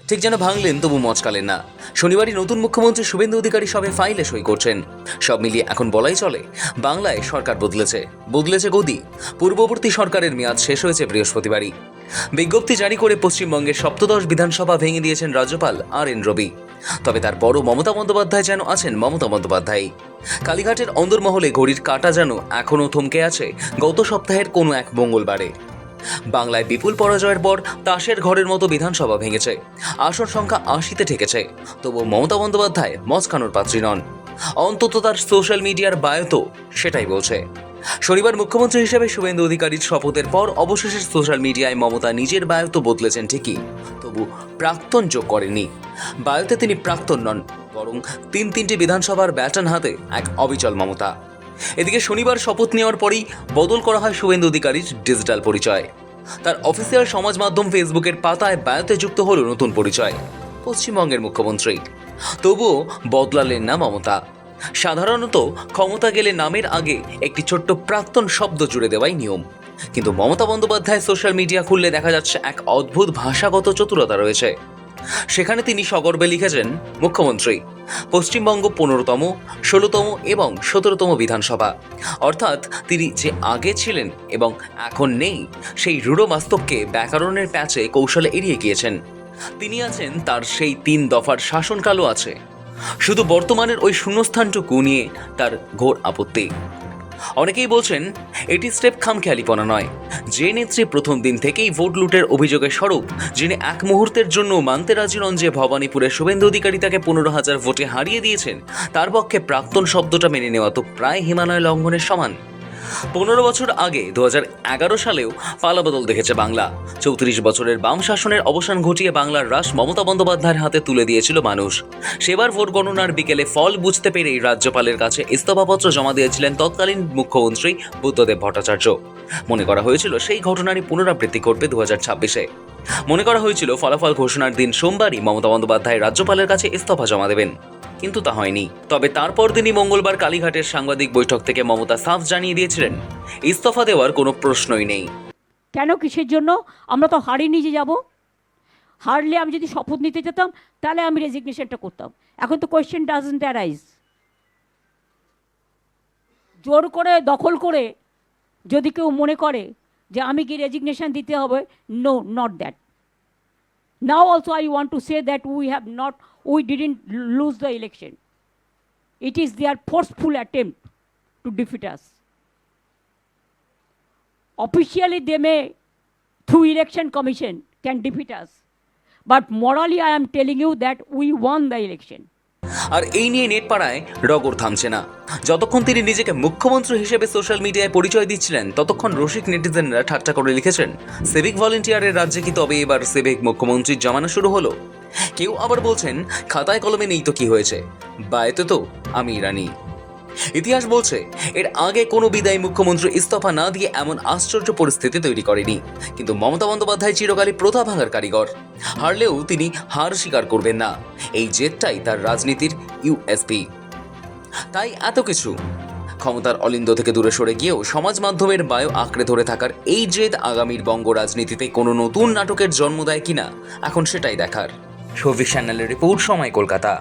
ঠিক যেন ভাঙলেন তবু মচকালেন না। শনিবারই নতুন মুখ্যমন্ত্রী শুভেন্দু অধিকারী সবে ফাইলে সই করছেন। সব মিলিয়ে এখন বলাই চলে বাংলায় সরকার বদলেছে গদি। পূর্ববর্তী সরকারের মেয়াদ শেষ হয়েছে বৃহস্পতিবারই। বিজ্ঞপ্তি জারি করে পশ্চিমবঙ্গের সপ্তদশ বিধানসভা ভেঙে দিয়েছেন রাজ্যপাল আর.এন. রবি। তবে তার বড় মমতা বন্দ্যোপাধ্যায় যেন আছেন মমতা বন্দ্যোপাধ্যায়। কালীঘাটের অন্দরমহলে ঘড়ির কাঁটা যেন এখনও থমকে আছে গত সপ্তাহের কোনো এক মঙ্গলবারে। বাংলায় বিপুল পরাজয়ের পর তাসের ঘরের মতো বিধানসভা ভেঙেছে, আসন সংখ্যা ৮০-তে ঠেকেছে। তবু মমতা বন্দ্যোপাধ্যায় মচকানোর পাত্রী নন, অন্তত তার সোশ্যাল মিডিয়ার বায়োতে সেটাই বলছে। শনিবার মুখ্যমন্ত্রী হিসেবে শুভেন্দু অধিকারীর শপথের পর অবশেষে সোশ্যাল মিডিয়ায় মমতা নিজের বায়োতে বদলেছেন ঠিকই, তবু প্রাক্তন যোগ করেননি। বায়োতে তিনি প্রাক্তন নন, বরং তিনটি বিধানসভার ব্যাটন হাতে এক অবিচল মমতা। এদিকে শনিবার শপথ নেওয়ার পরেই বদল করা হয় শুভেন্দু অধিকারীর ডিজিটাল পরিচয়। তার অফিসিয়াল সমাজ মাধ্যম ফেসবুকের পাতায় বায়োতে যুক্ত হল নতুন পরিচয়, পশ্চিমবঙ্গের মুখ্যমন্ত্রী। তবুও বদলালেন না মমতা। সাধারণত ক্ষমতা গেলে নামের আগে একটি ছোট্ট প্রাক্তন শব্দ জুড়ে দেওয়াই নিয়ম, কিন্তু মমতা বন্দ্যোপাধ্যায় সোশ্যাল মিডিয়া খুললে দেখা যাচ্ছে এক অদ্ভুত ভাষাগত চতুরতা রয়েছে। সেখানে তিনি সগর্বে লিখেছেন মুখ্যমন্ত্রী, পশ্চিমবঙ্গ 15তম, 16তম এবং 17তম বিধানসভা। অর্থাৎ তিনি যে আগে ছিলেন এবং এখন নেই সেই রূঢ় বাস্তবকে ব্যাকরণের প্যাচে কৌশলে এড়িয়ে গিয়েছেন। তিনি আছেন তার সেই 3 দফার শাসনকালও আছে, শুধু বর্তমানের ওই শূন্যস্থানটুকু নিয়ে তার ঘোর আপত্তি। অনেকেই বলছেন এটি স্টেপ খামখেয়ালিপনা নয়। যে নেত্রী প্রথম দিন থেকেই ভোট লুটের অভিযোগের স্বরূপ, যিনি এক মুহূর্তের জন্য মানতে রাজি নন যে ভবানীপুরে শুভেন্দু অধিকারী তাকে 15,000 ভোটে হারিয়ে দিয়েছেন, তার পক্ষে প্রাক্তন শব্দটা মেনে নেওয়া তো প্রায় হিমালয় লঙ্ঘনের সমান। 15 বছর আগে 2011 সালেও পালাবদল দেখেছে বাংলা। 34 বছরের বাম শাসনের অবসান ঘটিয়ে বাংলার রাশ মমতা বন্দ্যোপাধ্যায়ের হাতে তুলে দিয়েছিল মানুষ। সেবার ভোট গণনার বিকেলে ফল বুঝতে পেরেই রাজ্যপালের কাছে ইস্তফাপত্র জমা দিয়েছিলেন তৎকালীন মুখ্যমন্ত্রী বুদ্ধদেব ভট্টাচার্য। মনে করা হয়েছিল সেই ঘটনারই পুনরাবৃত্তি ঘটবে 2026-এ। মনে করা হয়েছিল ফলাফল ঘোষণার দিন সোমবারই মমতা বন্দ্যোপাধ্যায় রাজ্যপালের কাছে ইস্তফা জমা দেবেন, কিন্তু তা হয়নি। তবে তারপর দিনই মঙ্গলবার কালীঘাটের সাংবাদিক বৈঠক থেকে মমতা সাফ জানিয়ে দিয়েছিলেন ইস্তফা দেওয়ার কোনো প্রশ্নই নেই। কেন, কিসের জন্য? আমরা তো হারিয়ে নিয়ে যাব। হারলে আমি যদি শপথ নিতে যেতাম তাহলে আমি রেজিগনেশনটা করতাম। এখন তো কোয়েশ্চেন ডাজন্ট অ্যারাইজ। জোর করে দখল করে যদি কেউ মনে করে যে আমি কি রেজিগনেশন দিতে হবে, no, not that. Now also I want to say that we didn't lose the election. It is their forceful attempt to defeat us. Officially they may, through election commission, can defeat us. But morally I am telling you that we won the election. আর এই নিয়ে net পাড়ায় Rogor থামছে না। যতক্ষণ তিনি নিজেকে মুখ্যমন্ত্রী হিসেবে সোশ্যাল মিডিয়ায় পরিচয় দিচ্ছিলেন, ততক্ষণ রসিক নেটিজেনরা ঠাট্টা করে লিখেছেন, সিভিক ভলেন্টিয়ারের রাজ্যে কি তবে এবার সিভিক মুখ্যমন্ত্রীর জমানা শুরু হলো? কেউ আবার বলছেন খাতায় কলমে নেই তো কি হয়েছে, বায়েতে তো আমি রানী। ইতিহাস বলছে এর আগে কোনো বিদায়ী মুখ্যমন্ত্রী ইস্তফা না দিয়ে এমন আশ্চর্য পরিস্থিতি তৈরি করেনি। কিন্তু মমতা বন্দ্যোপাধ্যায় চিরকালই প্রথা ভাঙার কারিগর। হারলেও তিনি হার স্বীকার করবেন না, এই জেদটাই তার রাজনীতির ইউএসপি। তাই এত কিছু ক্ষমতার অলিন্দ থেকে দূরে সরে গিয়েও সমাজ মাধ্যমের বায়ো আঁকড়ে ধরে থাকার এই জেদ আগামীর বঙ্গ রাজনীতিতে কোনো নতুন নাটকের জন্ম দেয় কিনা, এখন সেটাই দেখার। শোভিক চ্যানেলের রিপোর্ট, সময়, কলকাতা।